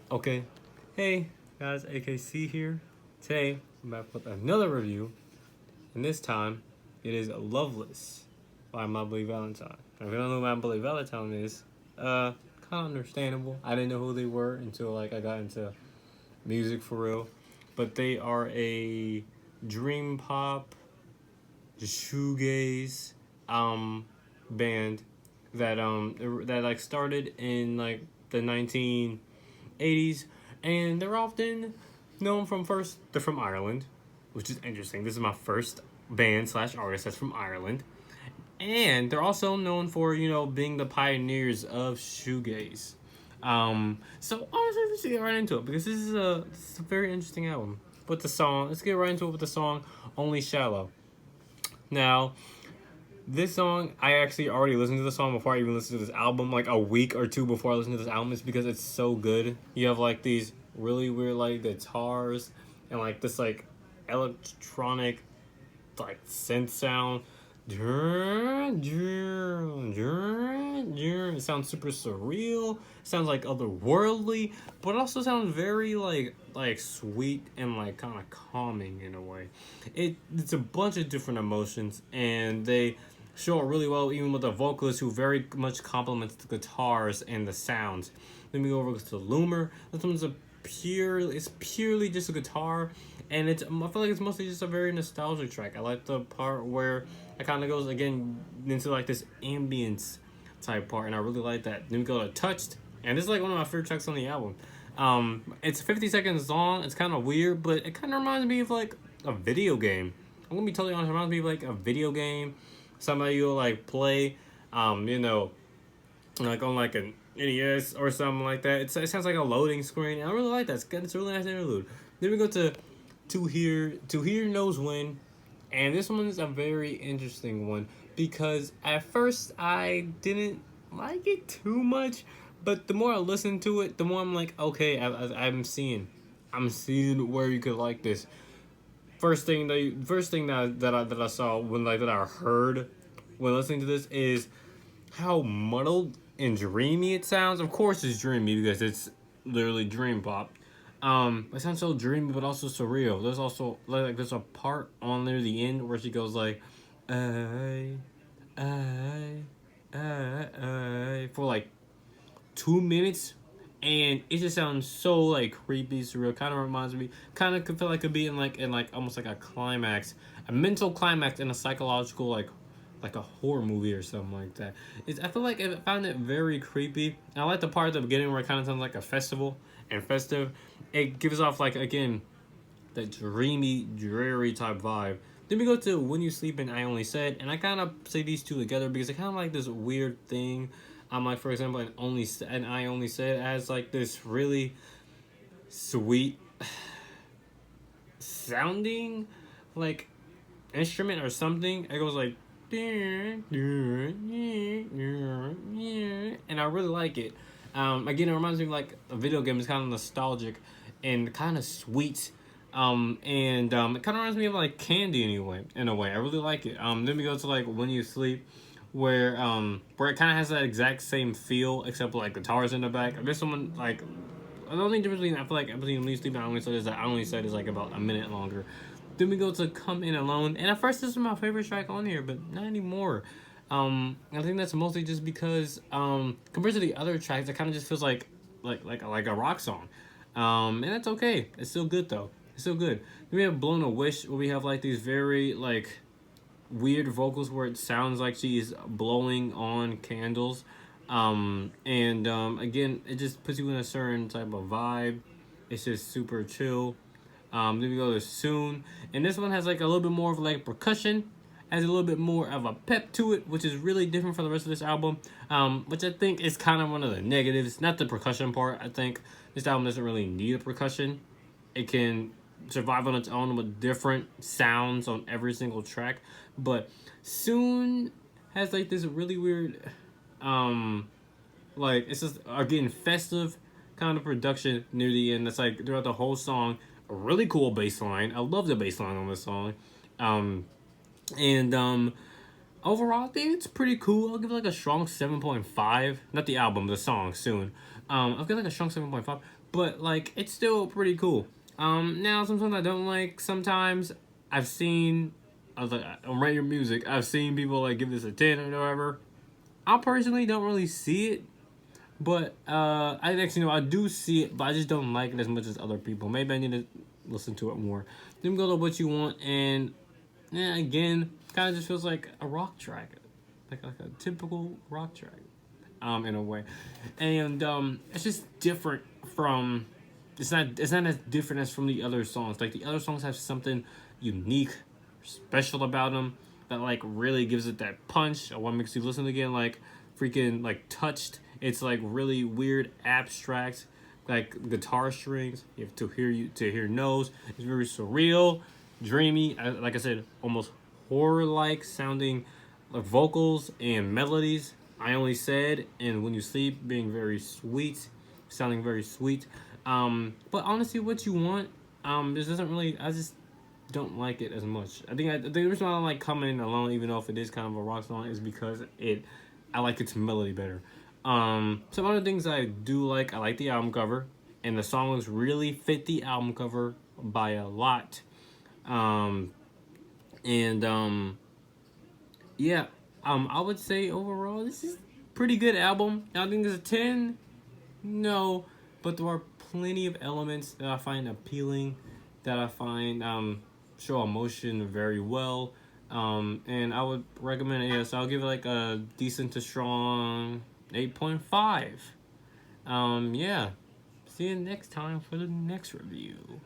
Okay, hey guys, AKC here. Today I'm back with another review, and this time it is Loveless by My Bully Valentine. Now, if you don't know who My Bully Valentine is, kind of understandable. I didn't know who they were until like I got into music for real, but they are a dream pop, shoegaze, band that like started in like the 1980s, and they're often known from first. They're from Ireland, which is interesting. This is my first band slash artist that's from Ireland, and they're also known for being the pioneers of shoegaze. So honestly, let's get right into it because this is a very interesting album. With the song, let's get right into it with the song "Only Shallow." Now, this song, I actually already listened to the song before I even listened to this album, like a week or two before I listened to this album. It's because it's so good. You have like these really weird like guitars and like this like electronic like synth sound. It sounds super surreal. It sounds like otherworldly, but it also sounds very like sweet and like kind of calming in a way. It's a bunch of different emotions, and they show it really well, even with the vocalist who very much complements the guitars and the sounds. Then we go over to Loomer. This one's it's purely just a guitar, and I feel like it's mostly just a very nostalgic track. I like the part where it kind of goes again into like this ambience type part, and I really like that. Then we go to Touched, and this is like one of my favorite tracks on the album. It's 50 seconds long. It's kind of weird, but it kind of reminds me of like a video game. I'm gonna be totally honest. It reminds me of like a video game. Somebody you'll like play, like on like an NES or something like that. It sounds like a loading screen. I really like that. It's a really nice interlude. Then we go to Hear Knows When, and this one is a very interesting one because at first I didn't like it too much, but the more I listen to it, the more I'm like, okay, I'm seeing where you could like this. First thing that I saw that I heard when listening to this is how muddled and dreamy it sounds. Of course, it's dreamy because it's literally dream pop. It sounds so dreamy, but also surreal. There's also there's a part on near the end where she goes like, I, for like 2 minutes, and it just sounds so like creepy, surreal. Kind of reminds me, kind of could feel like it could be in like almost like a climax, a mental climax in a psychological like a horror movie or something like that. I feel like I found it very creepy. And I like the part at the beginning where it kind of sounds like a festival and festive. It gives off like again that dreamy, dreary type vibe. Then we go to When You Sleep and I Only Said, and I kind of say these two together because I kind of like this weird thing. Like for example, and I Only Said has like this really sweet sounding like instrument or something. It goes like, and I really like it. Again, it reminds me of like a video game. It's kind of nostalgic and kind of sweet. It kind of reminds me of like candy anyway. In a way, I really like it. Then we go to like When You Sleep, where it kind of has that exact same feel, except like guitars in the back. There's someone like the only difference between I feel like between When You Sleep and I Only Said is that I Only Said is like about a minute longer. Then we go to Come In Alone, and at first this was my favorite track on here, but not anymore. I think that's mostly just because compared to the other tracks, it kind of just feels like a rock song. And that's okay. It's still good though. It's still good. Then we have Blown a Wish, where we have like these very like weird vocals where it sounds like she's blowing on candles. Again, it just puts you in a certain type of vibe. It's just super chill. Then we go to Soon, and this one has like a little bit more of like percussion, has a little bit more of a pep to it, which is really different from the rest of this album. Which I think is kind of one of the negatives, not the percussion part. I think this album doesn't really need a percussion. It can survive on its own with different sounds on every single track. But Soon has like this really weird, like it's just again festive kind of production near the end. That's like throughout the whole song. A really cool bass line. I love the bass line on this song. overall, I think it's pretty cool. I'll give it like a strong 7.5. Not the album, the song soon. I'll give it like a strong 7.5. But like, it's still pretty cool. Now sometimes I don't like. Sometimes I've seen, I was like on Radio Music, I've seen people like give this a 10 or whatever. I personally don't really see it, but I actually know I do see it, but I just don't like it as much as other people. Maybe I need to listen to it more. Then go to What You Want, and yeah, again, kind of just feels like a rock track, like a typical rock track, in a way, and it's just different from. It's not as different as from the other songs. Like the other songs have something unique, special about them that like really gives it that punch. Or what makes you listen again, like freaking like touched. It's like really weird, abstract, like guitar strings. You have to hear notes. It's very surreal, dreamy. Like I said, almost horror-like sounding, like vocals and melodies. I only said, and when you sleep, being very sweet, sounding very sweet. But honestly, What You Want, this doesn't really. I just don't like it as much. The reason why I don't like Coming Alone, even though if it is kind of a rock song, is because I like its melody better. Some other things I do like, I like the album cover, and the songs really fit the album cover by a lot. And yeah, I would say overall this is pretty good album. I think it's a 10. No, but there are plenty of elements that I find appealing, that I find show emotion very well. And I would recommend it. Yes, I'll give it like a decent to strong 8.5. Yeah. See you next time for the next review.